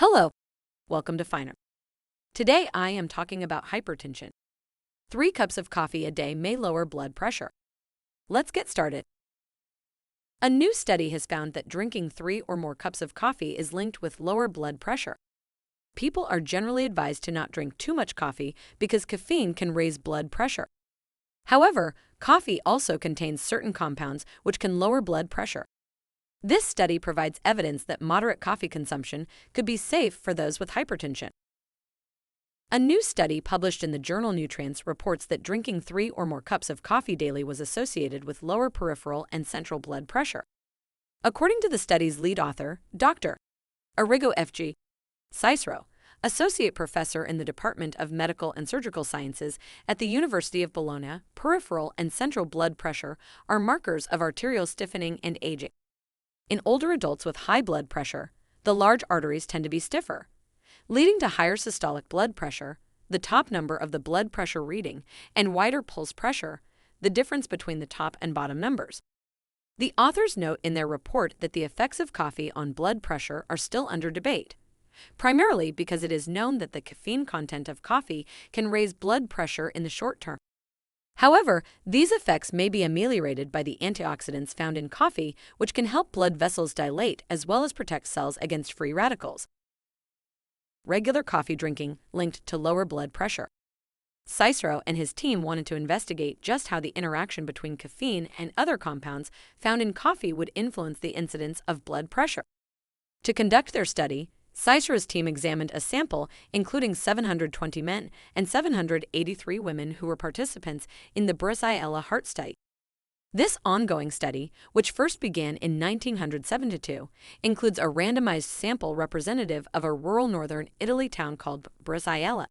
Hello, welcome to Finer. Today I am talking about hypertension. 3 cups of coffee a day may lower blood pressure. Let's get started. A new study has found that drinking 3 or more cups of coffee is linked with lower blood pressure. People are generally advised to not drink too much coffee because caffeine can raise blood pressure. However, coffee also contains certain compounds which can lower blood pressure. This study provides evidence that moderate coffee consumption could be safe for those with hypertension. A new study published in the journal Nutrients reports that drinking 3 or more cups of coffee daily was associated with lower peripheral and central blood pressure. According to the study's lead author, Dr. Arrigo F.G. Cicero, associate professor in the Department of Medical and Surgical Sciences at the University of Bologna, peripheral and central blood pressure are markers of arterial stiffening and aging. In older adults with high blood pressure, the large arteries tend to be stiffer, leading to higher systolic blood pressure, the top number of the blood pressure reading, and wider pulse pressure, the difference between the top and bottom numbers. The authors note in their report that the effects of coffee on blood pressure are still under debate, primarily because it is known that the caffeine content of coffee can raise blood pressure in the short term. However, these effects may be ameliorated by the antioxidants found in coffee, which can help blood vessels dilate as well as protect cells against free radicals. Regular coffee drinking linked to lower blood pressure. Cicero and his team wanted to investigate just how the interaction between caffeine and other compounds found in coffee would influence the incidence of blood pressure. To conduct their study, Cicero's team examined a sample including 720 men and 783 women who were participants in the Brusiella heart study. This ongoing study, which first began in 1972, includes a randomized sample representative of a rural northern Italy town called Brusiella.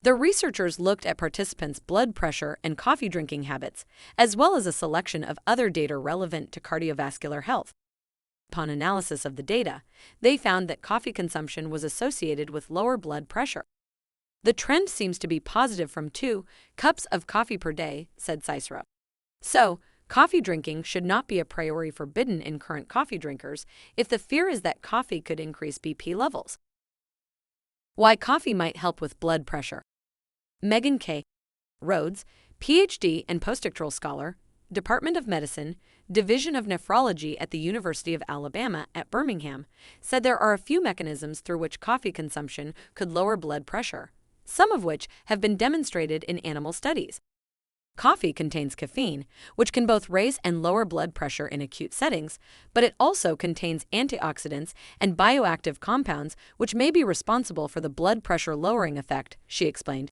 The researchers looked at participants' blood pressure and coffee drinking habits, as well as a selection of other data relevant to cardiovascular health. Upon analysis of the data, they found that coffee consumption was associated with lower blood pressure. The trend seems to be positive from 2 cups of coffee per day, said Cicero. So, coffee drinking should not be a priori forbidden in current coffee drinkers if the fear is that coffee could increase BP levels. Why coffee might help with blood pressure. Megan K. Rhodes, Ph.D. and postdoctoral scholar, Department of Medicine, Division of Nephrology at the University of Alabama at Birmingham, said there are a few mechanisms through which coffee consumption could lower blood pressure, some of which have been demonstrated in animal studies. Coffee contains caffeine, which can both raise and lower blood pressure in acute settings, but it also contains antioxidants and bioactive compounds which may be responsible for the blood pressure lowering effect, she explained.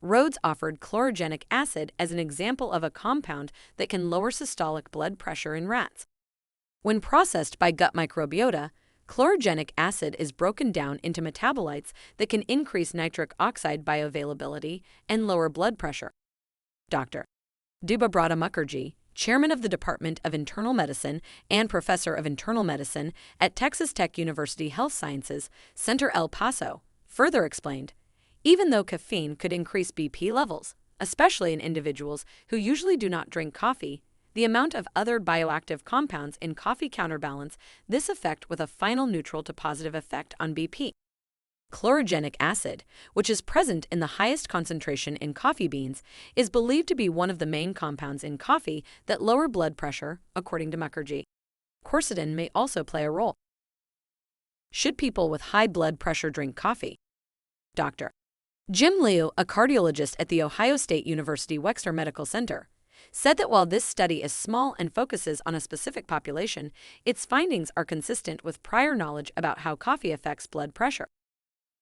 Rhodes offered chlorogenic acid as an example of a compound that can lower systolic blood pressure in rats. When processed by gut microbiota, chlorogenic acid is broken down into metabolites that can increase nitric oxide bioavailability and lower blood pressure. Dr. Debabrata Mukherjee, chairman of the Department of Internal Medicine and professor of internal medicine at Texas Tech University Health Sciences Center El Paso, further explained, even though caffeine could increase BP levels, especially in individuals who usually do not drink coffee, the amount of other bioactive compounds in coffee counterbalance this effect with a final neutral to positive effect on BP. Chlorogenic acid, which is present in the highest concentration in coffee beans, is believed to be one of the main compounds in coffee that lower blood pressure, according to Mukherjee. Quercetin may also play a role. Should people with high blood pressure drink coffee? Dr. Jim Liu, a cardiologist at the Ohio State University Wexner Medical Center, said that while this study is small and focuses on a specific population, its findings are consistent with prior knowledge about how coffee affects blood pressure.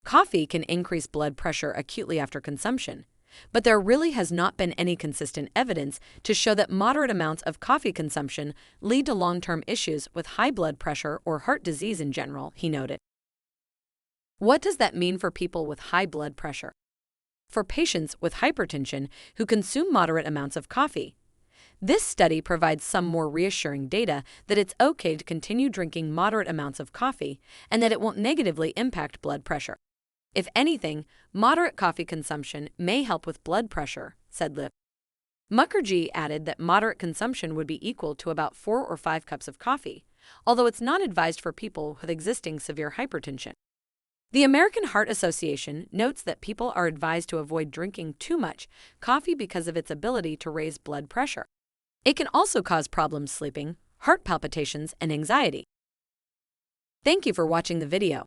Coffee can increase blood pressure acutely after consumption, but there really has not been any consistent evidence to show that moderate amounts of coffee consumption lead to long-term issues with high blood pressure or heart disease in general, he noted. What does that mean for people with high blood pressure? For patients with hypertension who consume moderate amounts of coffee, this study provides some more reassuring data that it's okay to continue drinking moderate amounts of coffee and that it won't negatively impact blood pressure. If anything, moderate coffee consumption may help with blood pressure, said Liu. Mukherjee added that moderate consumption would be equal to about 4 or 5 cups of coffee, although it's not advised for people with existing severe hypertension. The American Heart Association notes that people are advised to avoid drinking too much coffee because of its ability to raise blood pressure. It can also cause problems sleeping, heart palpitations, and anxiety. Thank you for watching the video.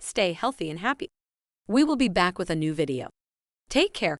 Stay healthy and happy. We will be back with a new video. Take care.